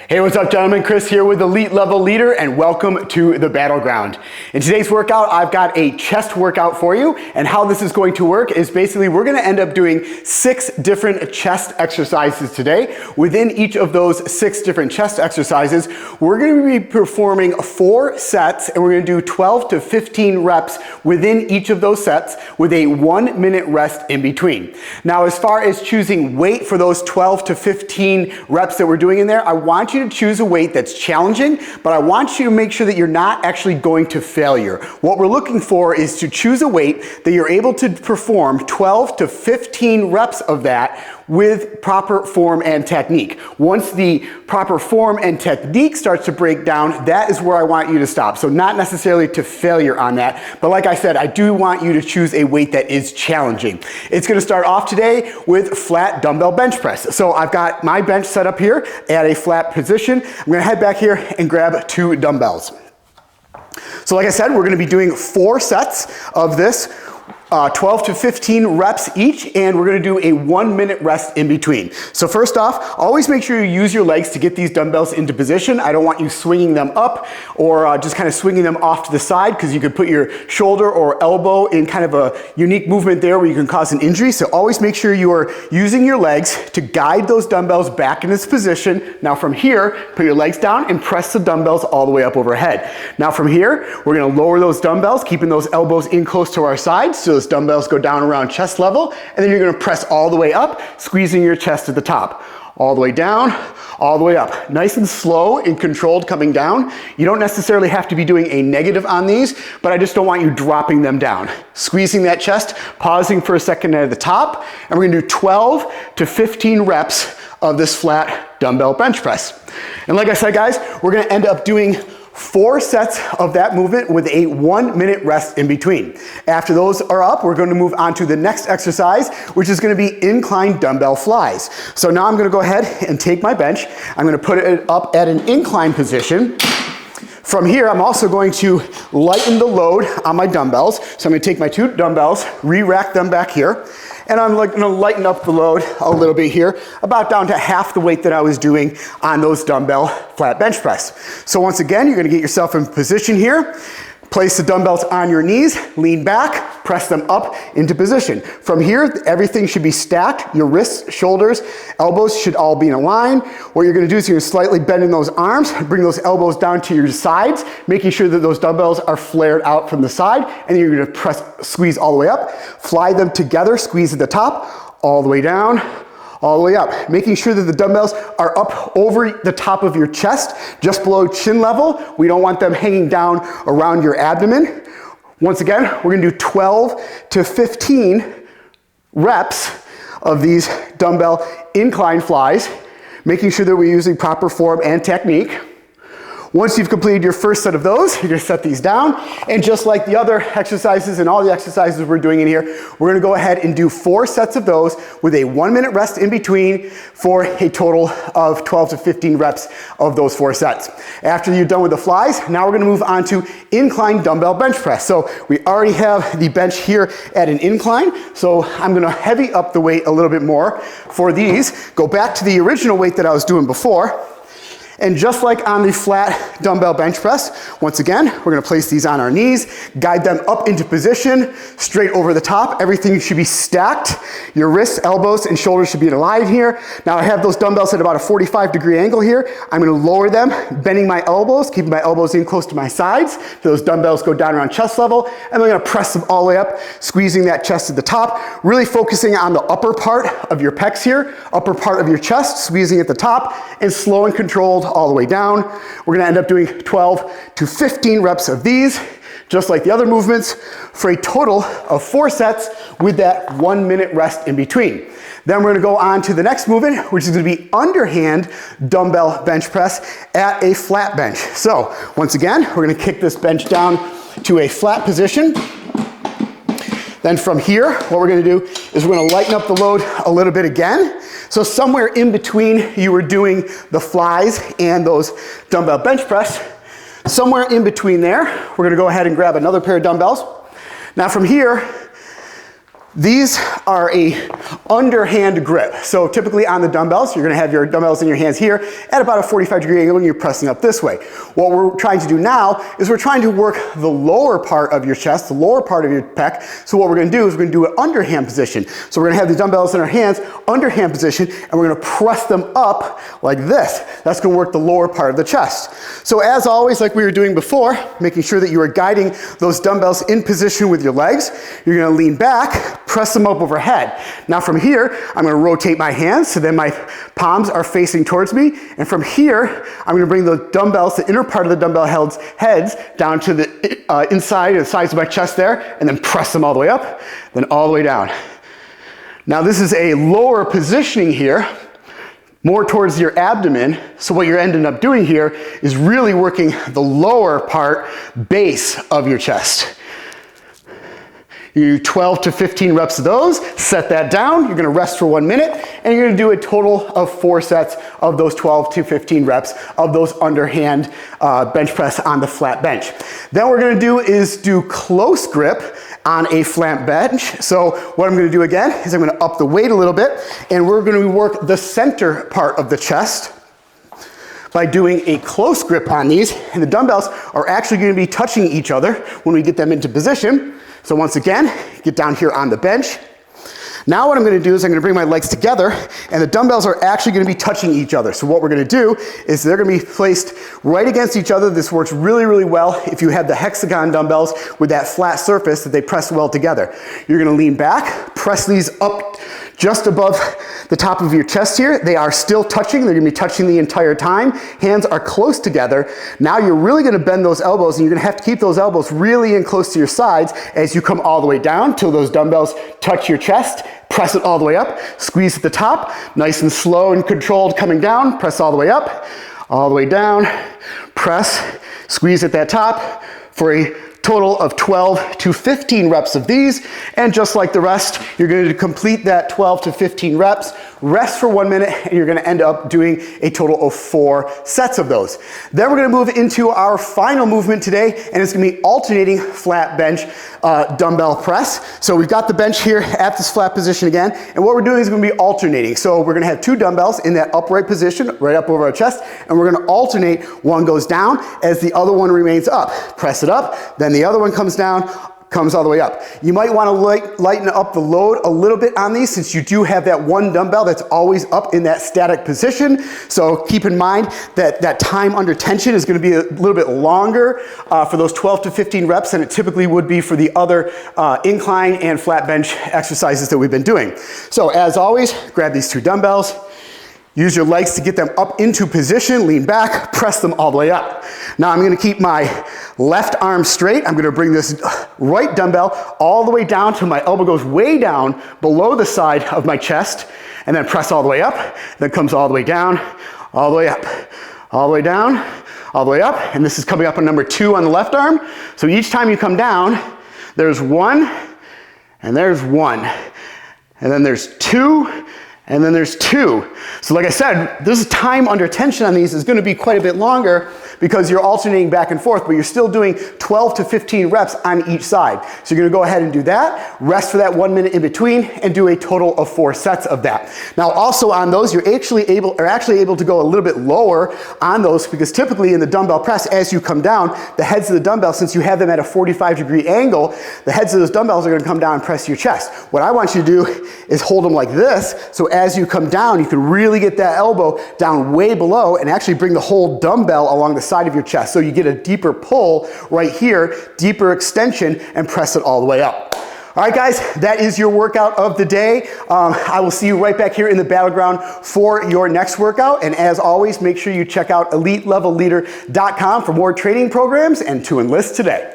Hey, what's up, gentlemen? Chris here with Elite Level Leader, and welcome to the Battleground. In today's workout, I've got a chest workout for you, and how this is going to work is basically we're going to end up doing 6 different chest exercises today. Within each of those 6 different chest exercises, we're going to be performing 4 sets, and we're going to do 12 to 15 reps within each of those sets with a 1-minute rest in between. Now, as far as choosing weight for those 12 to 15 reps that we're doing in there, I want you to choose a weight that's challenging, but I want you to make sure that you're not actually going to failure. What we're looking for is to choose a weight that you're able to perform 12 to 15 reps of that with proper form and technique. Once the proper form and technique starts to break down, that is where I want you to stop. So not necessarily to failure on that, but like I said, I do want you to choose a weight that is challenging. It's gonna start off today with flat dumbbell bench press. So I've got my bench set up here at a flat position. I'm gonna head back here and grab 2 dumbbells. So like I said, we're gonna be doing 4 sets of this. 12 to 15 reps each, and we're going to do a 1-minute rest in between. So first off, always make sure you use your legs to get these dumbbells into position. I don't want you swinging them up or just kind of swinging them off to the side, because you could put your shoulder or elbow in kind of a unique movement there where you can cause an injury. So always make sure you are using your legs to guide those dumbbells back in this position. Now from here, put your legs down and press the dumbbells all the way up overhead. Now from here, we're going to lower those dumbbells, keeping those elbows in close to our sides, so those dumbbells go down around chest level, and then you're going to press all the way up, squeezing your chest at the top. All the way down, all the way up. Nice and slow and controlled coming down. You don't necessarily have to be doing a negative on these, but I just don't want you dropping them down. Squeezing that chest, pausing for a second at the top, and we're going to do 12 to 15 reps of this flat dumbbell bench press. And like I said, guys, we're going to end up doing 4 sets of that movement with a 1-minute rest in between. After those are up, we're going to move on to the next exercise, which is going to be Incline Dumbbell Flyes. So now I'm going to go ahead and take my bench. I'm going to put it up at an incline position. From here, I'm also going to lighten the load on my dumbbells. So I'm going to take my 2 dumbbells, re-rack them back here, and I'm going to lighten up the load a little bit here, about down to half the weight that I was doing on those dumbbell flat bench press. So once again, you're going to get yourself in position here. Place the dumbbells on your knees, lean back, press them up into position. From here, everything should be stacked. Your wrists, shoulders, elbows should all be in a line. What you're going to do is you're going to slightly bend in those arms, bring those elbows down to your sides, making sure that those dumbbells are flared out from the side, and then you're going to squeeze all the way up, fly them together, squeeze at the top, all the way down, all the way up, making sure that the dumbbells are up over the top of your chest, just below chin level. We don't want them hanging down around your abdomen. Once again, we're going to do 12 to 15 reps of these dumbbell incline flies, making sure that we're using proper form and technique. Once you've completed your first set of those, you're going to set these down, and just like the other exercises and all the exercises we're doing in here, we're going to go ahead and do 4 sets of those with a 1-minute rest in between for a total of 12 to 15 reps of those 4 sets. After you're done with the flies, now we're going to move on to incline dumbbell bench press. So we already have the bench here at an incline, so I'm going to heavy up the weight a little bit more for these. Go back to the original weight that I was doing before. And just like on the flat dumbbell bench press, once again, we're going to place these on our knees, guide them up into position, straight over the top. Everything should be stacked. Your wrists, elbows, and shoulders should be in a line here. Now I have those dumbbells at about a 45-degree angle here. I'm going to lower them, bending my elbows, keeping my elbows in close to my sides. So those dumbbells go down around chest level, and I'm going to press them all the way up, squeezing that chest at the top, really focusing on the upper part of your pecs here, upper part of your chest, squeezing at the top, and slow and controlled all the way down. We're going to end up doing 12 to 15 reps of these, just like the other movements, for a total of 4 sets with that 1-minute rest in between. Then we're going to go on to the next movement, which is going to be underhand dumbbell bench press at a flat bench. So once again, we're going to kick this bench down to a flat position. Then from here, what we're going to do is we're going to lighten up the load a little bit again. So somewhere in between you were doing the flies and those dumbbell bench press, somewhere in between there, we're going to go ahead and grab another pair of dumbbells. Now from here, These are a underhand grip. So typically on the dumbbells, you're gonna have your dumbbells in your hands here at about a 45-degree angle and you're pressing up this way. What we're trying to do now is we're trying to work the lower part of your chest, the lower part of your pec. So what we're gonna do is we're gonna do an underhand position. So we're gonna have the dumbbells in our hands, underhand position, and we're gonna press them up like this. That's gonna work the lower part of the chest. So as always, like we were doing before, making sure that you are guiding those dumbbells in position with your legs, you're gonna lean back, press them up overhead. Now from here, I'm gonna rotate my hands so then my palms are facing towards me. And from here, I'm gonna bring the dumbbells, the inner part of the dumbbell heads down to the inside, the sides of my chest there, and then press them all the way up, then all the way down. Now this is a lower positioning here, more towards your abdomen. So what you're ending up doing here is really working the lower part, base of your chest. You do 12 to 15 reps of those, set that down, you're gonna rest for 1 minute, and you're gonna do a total of 4 sets of those 12 to 15 reps of those underhand bench press on the flat bench. Then what we're gonna do is do close grip on a flat bench. So what I'm gonna do again is I'm gonna up the weight a little bit, and we're gonna work the center part of the chest by doing a close grip on these, and the dumbbells are actually gonna be touching each other when we get them into position. So once again, get down here on the bench. Now what I'm gonna do is I'm gonna bring my legs together and the dumbbells are actually gonna be touching each other. So what we're gonna do is they're gonna be placed right against each other. This works really, really well if you have the hexagon dumbbells with that flat surface that they press well together. You're gonna lean back, press these up just above the top of your chest here. They are still touching. They're gonna be touching the entire time. Hands are close together. Now you're really gonna bend those elbows and you're gonna have to keep those elbows really in close to your sides as you come all the way down till those dumbbells touch your chest. Press it all the way up, squeeze at the top, nice and slow and controlled coming down, press all the way up, all the way down, press, squeeze at that top for a total of 12 to 15 reps of these. And just like the rest, you're going to complete that 12 to 15 reps, rest for 1 minute, and you're going to end up doing a total of 4 sets of those. Then we're going to move into our final movement today, and it's going to be alternating flat bench dumbbell press. So we've got the bench here at this flat position again, and what we're doing is going to be alternating. So we're going to have 2 dumbbells in that upright position, right up over our chest, and we're going to alternate. One goes down as the other one remains up. Press it up, then the other one comes down, comes all the way up. You might want to lighten up the load a little bit on these since you do have that one dumbbell that's always up in that static position. So keep in mind that that time under tension is going to be a little bit longer for those 12 to 15 reps than it typically would be for the other incline and flat bench exercises that we've been doing. So as always, grab these 2 dumbbells. Use your legs to get them up into position, lean back, press them all the way up. Now I'm gonna keep my left arm straight. I'm gonna bring this right dumbbell all the way down till my elbow goes way down below the side of my chest, and then press all the way up, then comes all the way down, all the way up, all the way down, all the way up, and this is coming up on number 2 on the left arm. So each time you come down, there's 1, and there's 1, and then there's 2, and then there's 2. So like I said, this time under tension on these is going to be quite a bit longer because you're alternating back and forth, but you're still doing 12 to 15 reps on each side. So you're going to go ahead and do that, rest for that 1 minute in between, and do a total of 4 sets of that. Now also on those, you're actually able to go a little bit lower on those because typically in the dumbbell press, as you come down, the heads of the dumbbell, since you have them at a 45-degree angle, the heads of those dumbbells are going to come down and press your chest. What I want you to do is hold them like this, so as you come down, you can really get that elbow down way below and actually bring the whole dumbbell along the side of your chest. So you get a deeper pull right here, deeper extension, and press it all the way up. All right, guys, that is your workout of the day. I will see you right back here in the battleground for your next workout. And as always, make sure you check out EliteLevelLeader.com for more training programs and to enlist today.